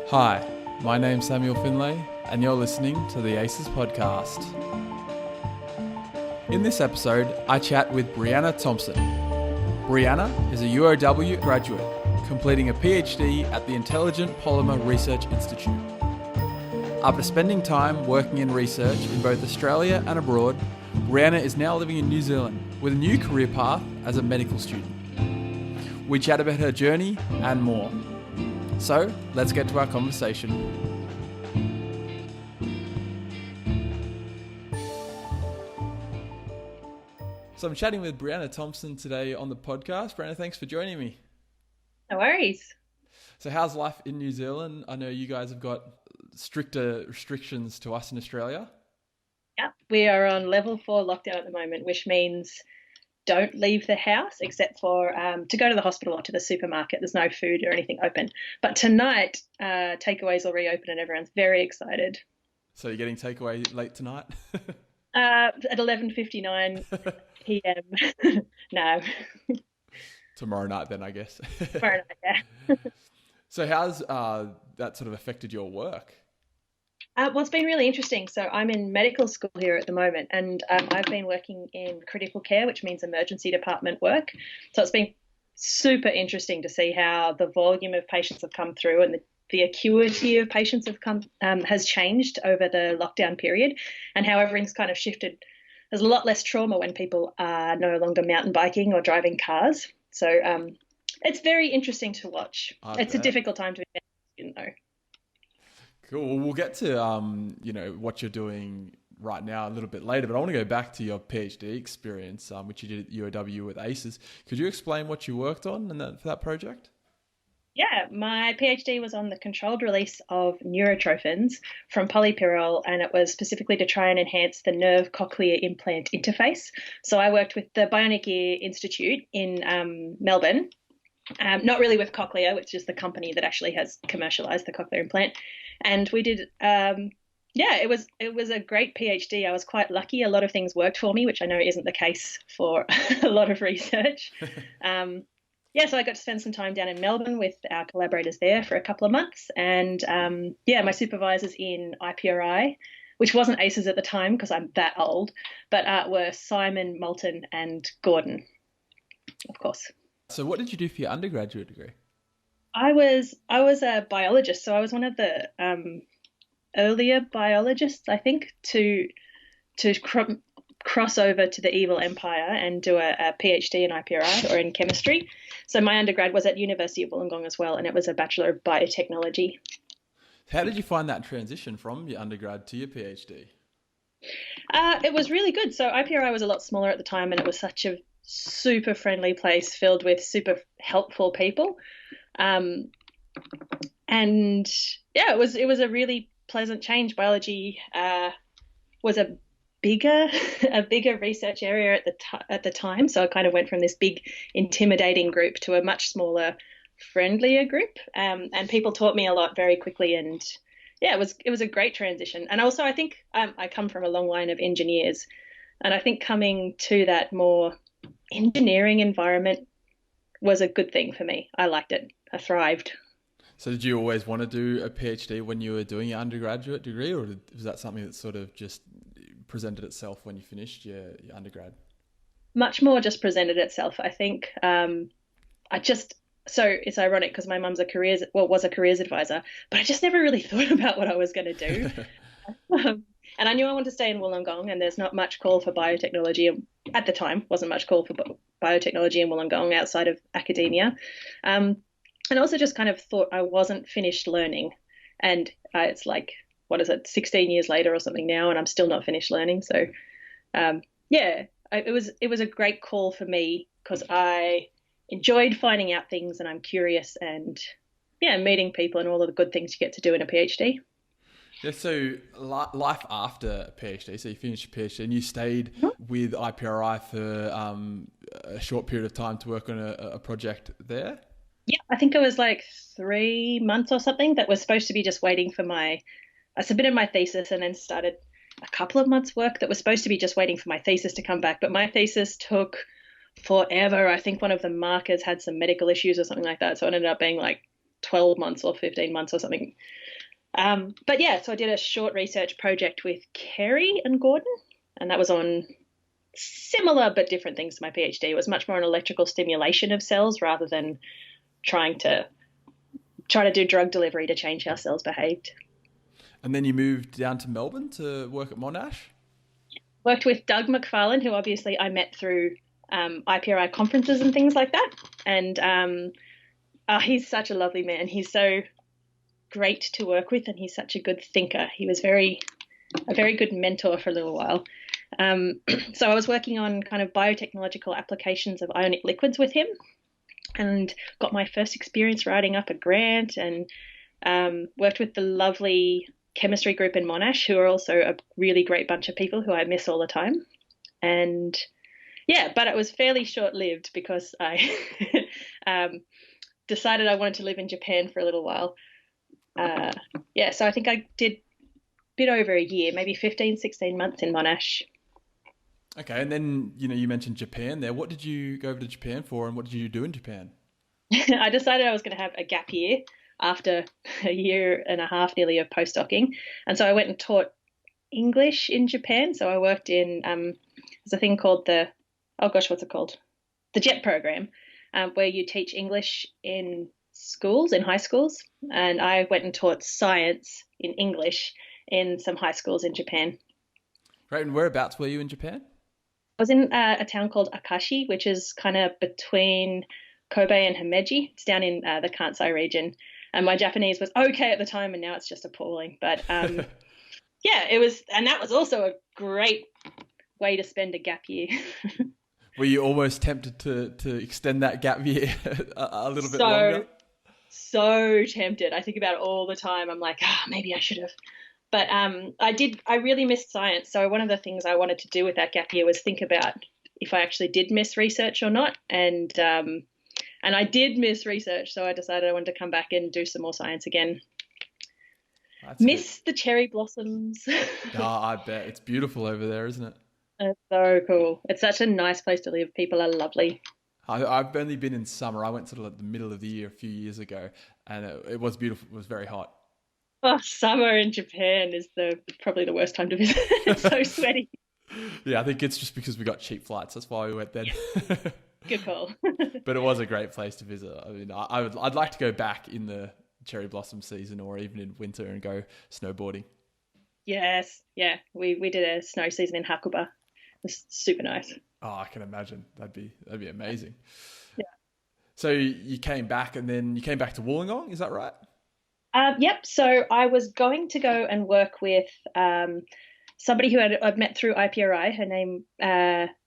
Hi, my name's Samuel Findlay, and you're listening to the ACES podcast. In this episode, I chat with Brianna Thompson. Brianna is a UOW graduate, completing a PhD at the Intelligent Polymer Research Institute. After spending time working in research in both Australia and abroad, Brianna is now living in New Zealand with a new career path as a medical student. We chat about her journey and more. So, let's get to our conversation. So I'm chatting with Brianna Thompson today on the podcast. Brianna, thanks for joining me. No worries. So how's life in New Zealand? I know you guys have got stricter restrictions to us in Australia. Yeah, we are on level 4 lockdown at the moment, which means don't leave the house except for to go to the hospital or to the supermarket. There's no food or anything open. But tonight, takeaways will reopen and everyone's very excited. So you're getting takeaway late tonight? At 11:59 p.m. No. Tomorrow night then, I guess. Tomorrow night, yeah. So how's that sort of affected your work? Well, it's been really interesting. So I'm in medical school here at the moment, and I've been working in critical care, which means emergency department work. So it's been super interesting to see how the volume of patients have come through and the acuity of patients has changed over the lockdown period, and how everything's kind of shifted. There's a lot less trauma when people are no longer mountain biking or driving cars. So it's very interesting to watch. It's a difficult time to be a student, though. Cool. Well, we'll get to what you're doing right now a little bit later, but I want to go back to your PhD experience, which you did at UOW with ACES. Could you explain what you worked on for that project? Yeah, my PhD was on the controlled release of neurotrophins from polypyrrole, and it was specifically to try and enhance the nerve-cochlear implant interface. So I worked with the Bionic Ear Institute in Melbourne, not really with Cochlear, which is the company that actually has commercialised the cochlear implant. And we did, it was a great PhD. I was quite lucky. A lot of things worked for me, which I know isn't the case for a lot of research. So I got to spend some time down in Melbourne with our collaborators there for a couple of months. And my supervisors in IPRI, which wasn't ACES at the time because I'm that old, but were Simon, Moulton and Gordon, of course. So what did you do for your undergraduate degree? I was a biologist, so I was one of the earlier biologists, I think, to cross over to the evil empire and do a PhD in IPRI or in chemistry. So my undergrad was at University of Wollongong as well, and it was a Bachelor of Biotechnology. How did you find that transition from your undergrad to your PhD? It was really good. So IPRI was a lot smaller at the time, and it was such a super friendly place filled with super helpful people. It was a really pleasant change. Biology was a bigger research area at the time, so I kind of went from this big intimidating group to a much smaller, friendlier group, and people taught me a lot very quickly, and it was a great transition. And also I think I come from a long line of engineers, and I think coming to that more engineering environment was a good thing for me. I liked it. I thrived. So did you always want to do a PhD when you were doing your undergraduate degree, or was that something that sort of just presented itself when you finished your undergrad? Much more just presented itself. I think so it's ironic because my mum's was a careers advisor, but I just never really thought about what I was going to do. And I knew I wanted to stay in Wollongong, and there's not much call for biotechnology. At the time, wasn't much call for biotechnology in Wollongong outside of academia. And also just kind of thought I wasn't finished learning. And it's like, 16 years later or something now, and I'm still not finished learning. So, it was a great call for me because I enjoyed finding out things, and I'm curious, and meeting people and all of the good things you get to do in a PhD. Yeah, so life after a PhD, so you finished your PhD and you stayed with IPRI for a short period of time to work on a project there? Yeah, I think it was like 3 months or something that was supposed to be just waiting for I submitted my thesis and then started a couple of months work that was supposed to be just waiting for my thesis to come back. But my thesis took forever. I think one of the markers had some medical issues or something like that. So it ended up being like 12 months or 15 months or something. But yeah, so I did a short research project with Kerry and Gordon, and that was on similar but different things to my PhD. It was much more on electrical stimulation of cells rather than trying to do drug delivery to change how cells behaved. And then you moved down to Melbourne to work at Monash? Worked with Doug McFarlane, who obviously I met through IPRI conferences and things like that. And he's such a lovely man. He's so great to work with, and he's such a good thinker. He was a very good mentor for a little while. So I was working on kind of biotechnological applications of ionic liquids with him, and got my first experience writing up a grant, and worked with the lovely chemistry group in Monash, who are also a really great bunch of people who I miss all the time. And yeah, but it was fairly short-lived because I decided I wanted to live in Japan for a little while. So I think I did a bit over a year, maybe 15, 16 months in Monash. Okay, and then, you mentioned Japan there. What did you go over to Japan for, and what did you do in Japan? I decided I was going to have a gap year after a year and a half nearly of postdocing. And so I went and taught English in Japan. So I worked in, there's a thing called what's it called? The JET program, where you teach English in schools, in high schools. And I went and taught science in English in some high schools in Japan. Right, and whereabouts were you in Japan? I was in a town called Akashi, which is kind of between Kobe and Himeji. It's down in the Kansai region. And my Japanese was okay at the time, and now it's just appalling. But yeah, it was, and that was also a great way to spend a gap year. Were you almost tempted to extend that gap year a little bit longer? So tempted. I think about it all the time. I'm like, maybe I should have. But I really missed science. So one of the things I wanted to do with that gap year was think about if I actually did miss research or not. And I did miss research, so I decided I wanted to come back and do some more science again. Miss the cherry blossoms. I bet. It's beautiful over there, isn't it? It's so cool. It's such a nice place to live. People are lovely. I've only been in summer. I went sort of at the middle of the year a few years ago, and it was beautiful. It was very hot. Oh, summer in Japan is probably the worst time to visit. It's so sweaty. Yeah, I think it's just because we got cheap flights. That's why we went then. Good call. But it was a great place to visit. I mean, I'd like to go back in the cherry blossom season or even in winter and go snowboarding. Yes, yeah. We did a snow season in Hakuba. It was super nice. Oh, I can imagine. That'd be amazing. Yeah. So you came back, and then you came back to Wollongong, is that right? Yep. So I was going to go and work with somebody who I'd met through IPRI. Her name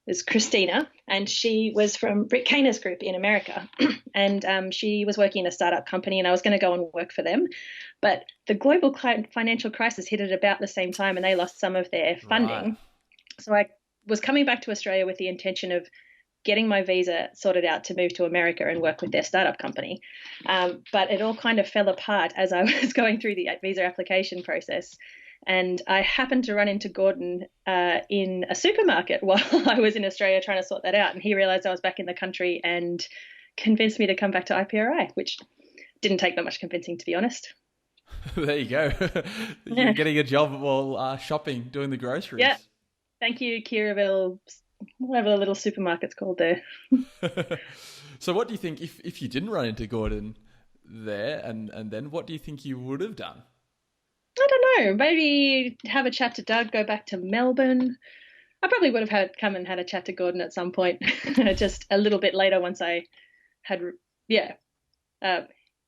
is Christina, and she was from Rick Kainer's group in America. And she was working in a startup company, and I was going to go and work for them. But the global financial crisis hit at about the same time, and they lost some of their funding. Right. So I was coming back to Australia with the intention of getting my visa sorted out to move to America and work with their startup company. But it all kind of fell apart as I was going through the visa application process. And I happened to run into Gordon in a supermarket while I was in Australia trying to sort that out. And he realised I was back in the country and convinced me to come back to IPRI, which didn't take that much convincing, to be honest. There you go. You're getting a job while shopping, doing the groceries. Yeah. Thank you, Kirraville, whatever the little supermarket's called there. So what do you think, if you didn't run into Gordon there, and then what do you think you would have done? I don't know. Maybe have a chat to Doug, go back to Melbourne. I probably would have come and had a chat to Gordon at some point, just a little bit later once I had,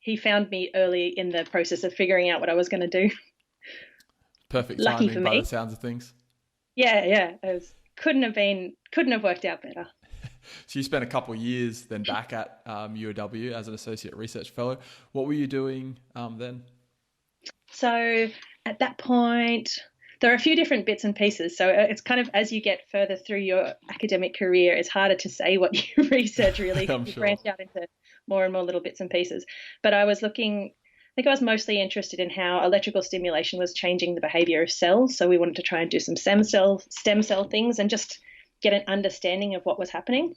he found me early in the process of figuring out what I was going to do. Perfect Lucky timing for by me. the sounds of things. Yeah. It couldn't have worked out better. So you spent a couple of years then back at UOW as an associate research fellow. What were you doing then? So at that point, there are a few different bits and pieces. So it's kind of, as you get further through your academic career, it's harder to say what you research really. I'm you sure. branch out into more and more little bits and pieces. But I was I was mostly interested in how electrical stimulation was changing the behavior of cells. So we wanted to try and do some stem cell things and just get an understanding of what was happening.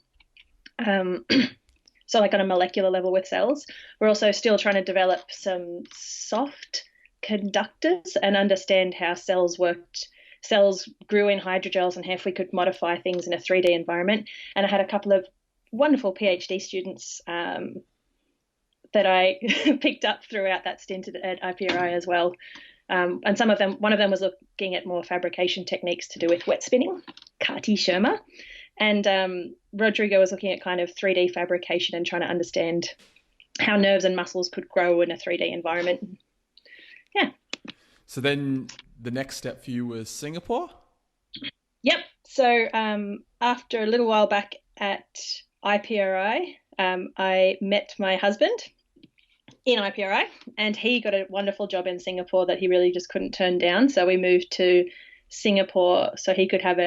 So like on a molecular level with cells. We're also still trying to develop some soft conductors and understand how cells worked. Cells grew in hydrogels and how if we could modify things in a 3D environment. And I had a couple of wonderful PhD students that I picked up throughout that stint at IPRI as well. And one of them was looking at more fabrication techniques to do with wet spinning, Kati Sharma. And Rodrigo was looking at kind of 3D fabrication and trying to understand how nerves and muscles could grow in a 3D environment. Yeah. So then the next step for you was Singapore? Yep. So after a little while back at IPRI, I met my husband in IPRI, and he got a wonderful job in Singapore that he really just couldn't turn down. So we moved to Singapore so he could have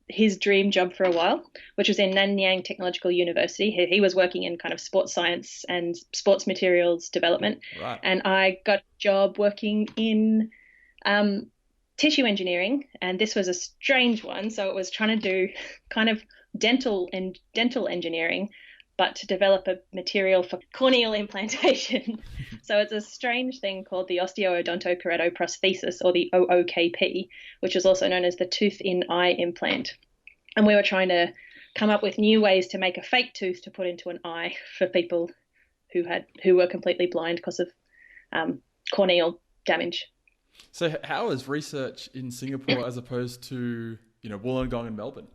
his dream job for a while, which was in Nanyang Technological University. He was working in kind of sports science and sports materials development. Right. And I got a job working in tissue engineering, and this was a strange one. So it was trying to do kind of dental engineering, but to develop a material for corneal implantation. So it's a strange thing called the osteoodontokeratoprosthesis, or the OOKP, which is also known as the tooth-in-eye implant. And we were trying to come up with new ways to make a fake tooth to put into an eye for people who were completely blind because of corneal damage. So how is research in Singapore as opposed to, Wollongong and Melbourne?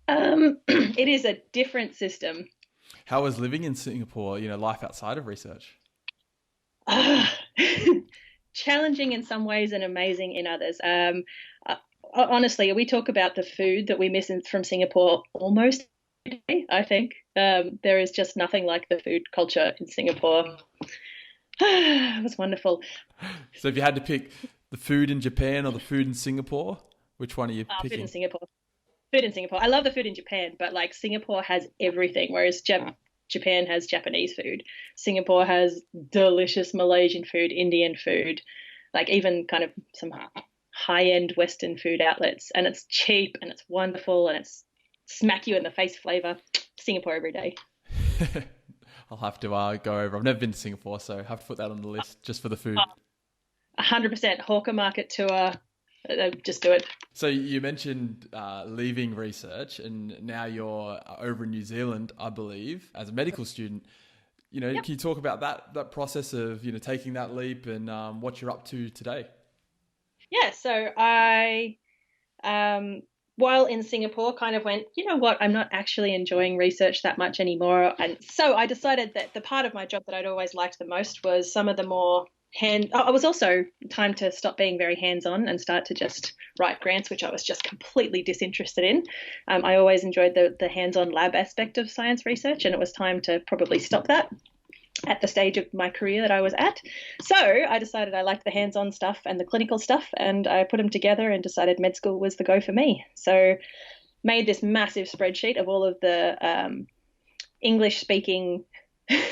It is a different system. How is living in Singapore, life outside of research? Challenging in some ways and amazing in others. Honestly, we talk about the food that we miss from Singapore almost every day, I think. There is just nothing like the food culture in Singapore. It was wonderful. So if you had to pick the food in Japan or the food in Singapore, which one are you picking? Food in Singapore. Food in Singapore. I love the food in Japan, but like Singapore has everything, whereas Japan has Japanese food. Singapore has delicious Malaysian food, Indian food, like even kind of some high-end Western food outlets. And it's cheap and it's wonderful and it's smack you in the face flavor. Singapore every day. I'll have to go over. I've never been to Singapore, so I have to put that on the list just for the food. 100% hawker market tour. Just do it. So you mentioned leaving research, and now you're over in New Zealand, I believe, as a medical student. Yep. Can you talk about that process of taking that leap and what you're up to today? Yeah. So I, while in Singapore, kind of went, you know what, I'm not actually enjoying research that much anymore, and so I decided that the part of my job that I'd always liked the most was some of the more I was also time to stop being very hands-on and start to just write grants, which I was just completely disinterested in. I always enjoyed the hands-on lab aspect of science research, and it was time to probably stop that at the stage of my career that I was at. So I decided I liked the hands-on stuff and the clinical stuff, and I put them together and decided med school was the go for me. So made this massive spreadsheet of all of the English-speaking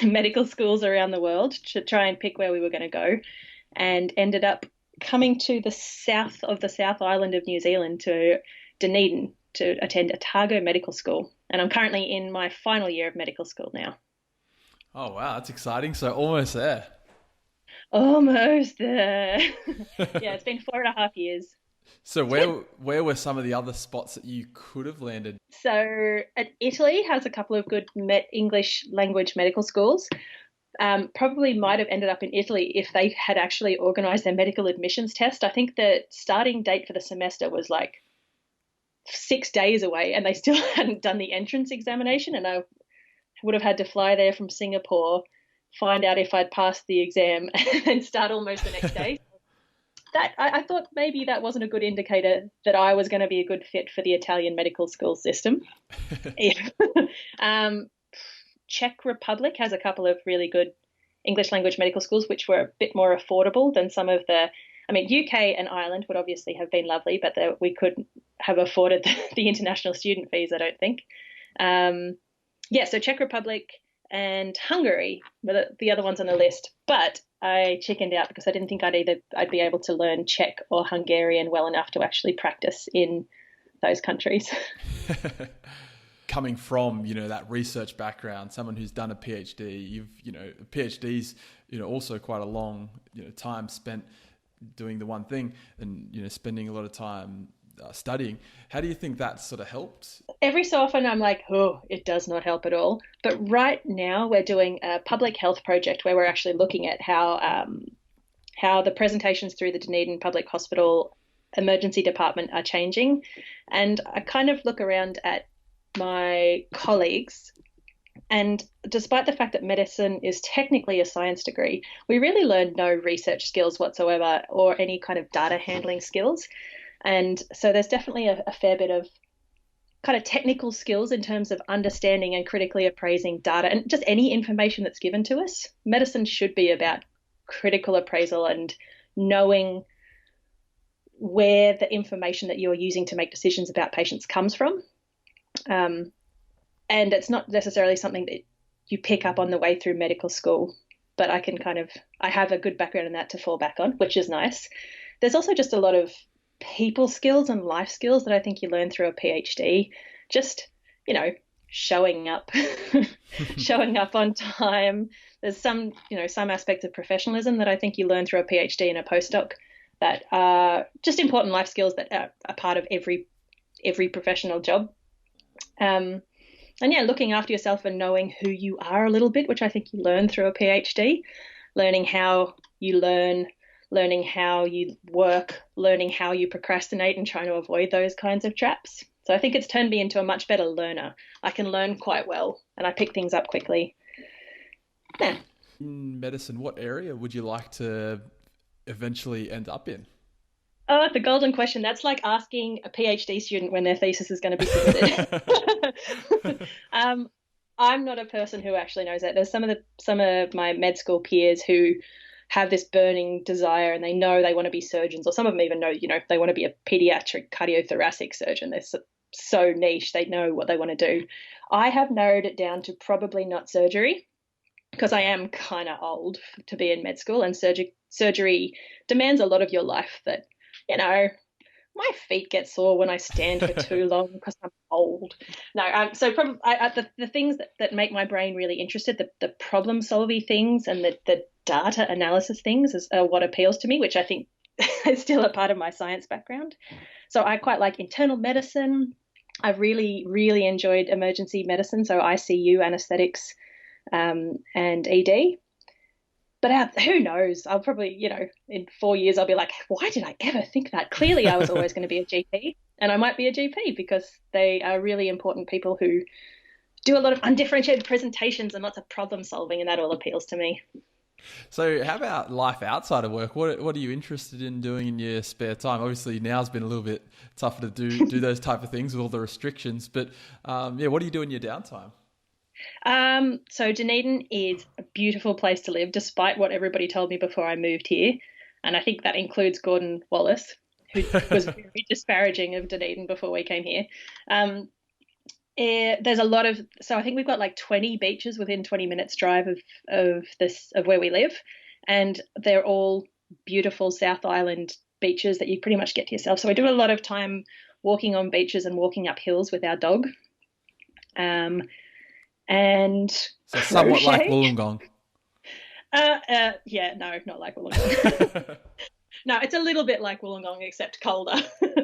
medical schools around the world to try and pick where we were going to go, and ended up coming to the south of the South Island of New Zealand, to Dunedin, to attend Otago Medical School. And I'm currently in my final year of medical school now. Oh, wow. That's exciting. So almost there. Almost there. Yeah, it's been 4.5 years. So where were some of the other spots that you could have landed? So Italy has a couple of good English language medical schools. Probably might have ended up in Italy if they had actually organised their medical admissions test. I think the starting date for the semester was like 6 days away, and they still hadn't done the entrance examination, and I would have had to fly there from Singapore, find out if I'd passed the exam, and then start almost the next day. That I thought maybe that wasn't a good indicator that I was going to be a good fit for the Italian medical school system. Czech Republic has a couple of really good English language medical schools, which were a bit more affordable than some of UK and Ireland would obviously have been lovely, but we couldn't have afforded the international student fees, I don't think. So Czech Republic and Hungary were the other ones on the list, but I chickened out because I didn't think I'd be able to learn Czech or Hungarian well enough to actually practice in those countries. coming from, that research background, someone who's done a PhD, a PhD's, also quite a long, time spent doing the one thing and, spending a lot of time studying. How do you think that sort of helped? Every so often I'm like, oh, it does not help at all. But right now we're doing a public health project where we're actually looking at how the presentations through the Dunedin Public Hospital emergency department are changing. And I kind of look around at my colleagues, and despite the fact that medicine is technically a science degree, we really learn no research skills whatsoever or any kind of data handling skills. And so there's definitely a fair bit of kind of technical skills in terms of understanding and critically appraising data and just any information that's given to us. Medicine should be about critical appraisal and knowing where the information that you're using to make decisions about patients comes from. And it's not necessarily something that you pick up on the way through medical school, but I have a good background in that to fall back on, which is nice. There's also just a lot of people skills and life skills that I think you learn through a PhD. Just, showing up, showing up on time. There's some aspects of professionalism that I think you learn through a PhD and a postdoc that are just important life skills that are a part of every professional job. And looking after yourself and knowing who you are a little bit, which I think you learn through a PhD, learning how you learn, learning how you work, learning how you procrastinate and trying to avoid those kinds of traps. So I think it's turned me into a much better learner. I can learn quite well and I pick things up quickly. Yeah. In medicine, what area would you like to eventually end up in? Oh, the golden question. That's like asking a PhD student when their thesis is going to be submitted. I'm not a person who actually knows that. There's some of my med school peers who have this burning desire and they know they want to be surgeons, or some of them even know, they want to be a pediatric cardiothoracic surgeon. They're so niche. They know what they want to do. I have narrowed it down to probably not surgery because I am kind of old to be in med school, and surgery demands a lot of your life that, my feet get sore when I stand for too long because I'm old. No, so probably the things that make my brain really interested, the problem solving things and the data analysis things are what appeals to me, which I think is still a part of my science background. So I quite like internal medicine. I've really, really enjoyed emergency medicine, so ICU, anesthetics, and ED. But who knows? I'll probably, in 4 years, I'll be like, why did I ever think that? Clearly, I was always going to be a GP, and I might be a GP because they are really important people who do a lot of undifferentiated presentations and lots of problem solving, and that all appeals to me. So how about life outside of work? What are you interested in doing in your spare time? Obviously, now's been a little bit tougher to do those type of things with all the restrictions. But what do you do in your downtime? So Dunedin is a beautiful place to live, despite what everybody told me before I moved here. And I think that includes Gordon Wallace, who was very disparaging of Dunedin before we came here. There's a lot of, so I think we've got like 20 beaches within 20 minutes drive of where we live. And they're all beautiful South Island beaches that you pretty much get to yourself. So I do a lot of time walking on beaches and walking up hills with our dog. And so somewhat like Wollongong. No, not like Wollongong. No, it's a little bit like Wollongong, except colder.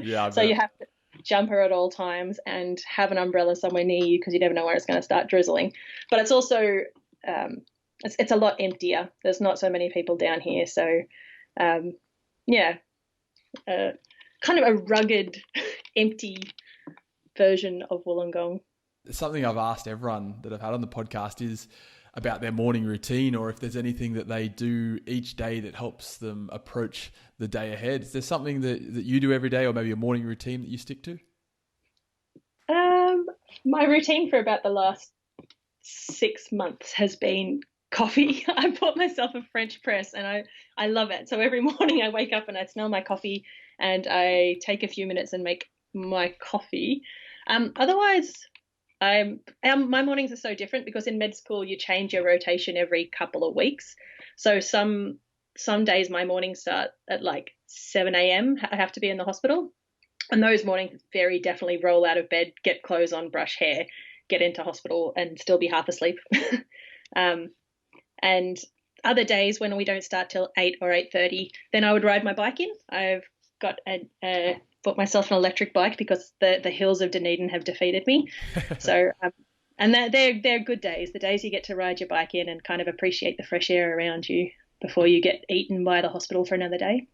Yeah. So you have to jumper at all times and have an umbrella somewhere near you because you never know where it's going to start drizzling. But it's also it's a lot emptier. There's not so many people down here, so kind of a rugged, empty version of Wollongong. Something I've asked everyone that I've had on the podcast is about their morning routine, or if there's anything that they do each day that helps them approach the day ahead. Is there something that you do every day, or maybe a morning routine that you stick to? My routine for about the last 6 months has been coffee. I bought myself a French press and I love it. So every morning I wake up and I smell my coffee and I take a few minutes and make my coffee. Otherwise, my mornings are so different because in med school you change your rotation every couple of weeks. So some days my mornings start at like 7 a.m. I have to be in the hospital. And those mornings very definitely roll out of bed, get clothes on, brush hair, get into hospital and still be half asleep. And other days when we don't start till 8 or 8:30, then I would ride my bike in. I've got bought myself an electric bike because the hills of Dunedin have defeated me. So, and they're good days, the days you get to ride your bike in and kind of appreciate the fresh air around you before you get eaten by the hospital for another day.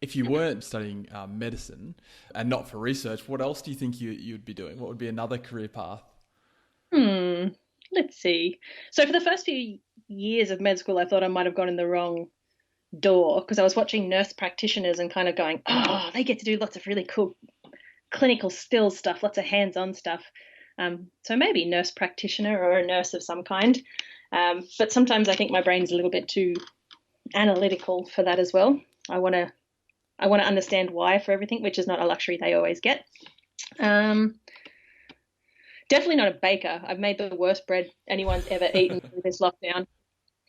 If you weren't studying medicine and not for research, what else do you think you'd be doing? What would be another career path? Let's see. So for the first few years of med school, I thought I might have gone in the wrong door because I was watching nurse practitioners and kind of going, oh, they get to do lots of really cool clinical skills stuff, lots of hands-on stuff. So maybe nurse practitioner or a nurse of some kind. But sometimes I think my brain's a little bit too analytical for that as well. I want to understand why for everything, which is not a luxury they always get. Definitely not a baker. I've made the worst bread anyone's ever eaten through this lockdown.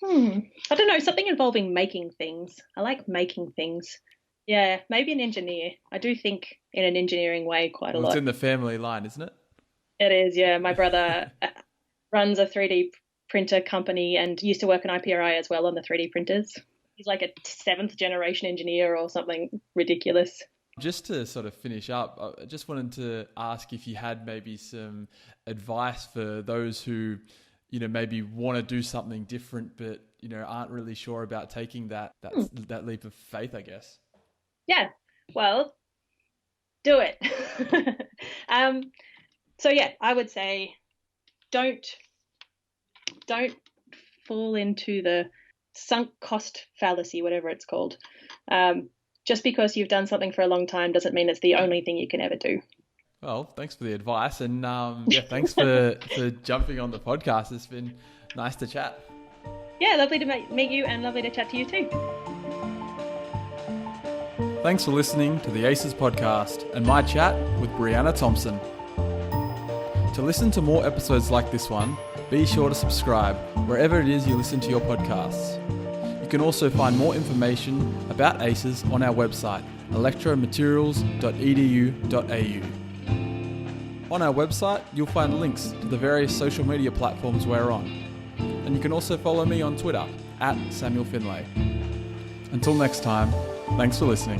I don't know, something involving making things. I like making things. Yeah, maybe an engineer. I do think in an engineering way quite a lot. It's in the family line, isn't it? It is, yeah. My brother runs a 3D printer company and used to work in IPRI as well on the 3D printers. He's like a 7th generation engineer or something ridiculous. Just to sort of finish up, I just wanted to ask if you had maybe some advice for those who, maybe want to do something different, but, aren't really sure about taking that leap of faith, I guess. Yeah, well, do it. So yeah, I would say don't fall into the sunk cost fallacy, whatever it's called. Just because you've done something for a long time doesn't mean it's the only thing you can ever do. Well, thanks for the advice, and thanks for jumping on the podcast. It's been nice to chat. Yeah, lovely to meet you and lovely to chat to you too. Thanks for listening to the ACES podcast and my chat with Brianna Thompson. To listen to more episodes like this one, be sure to subscribe wherever it is you listen to your podcasts. You can also find more information about ACES on our website, electromaterials.edu.au. On our website, you'll find links to the various social media platforms we're on. And you can also follow me on Twitter, @SamuelFindlay. Until next time, thanks for listening.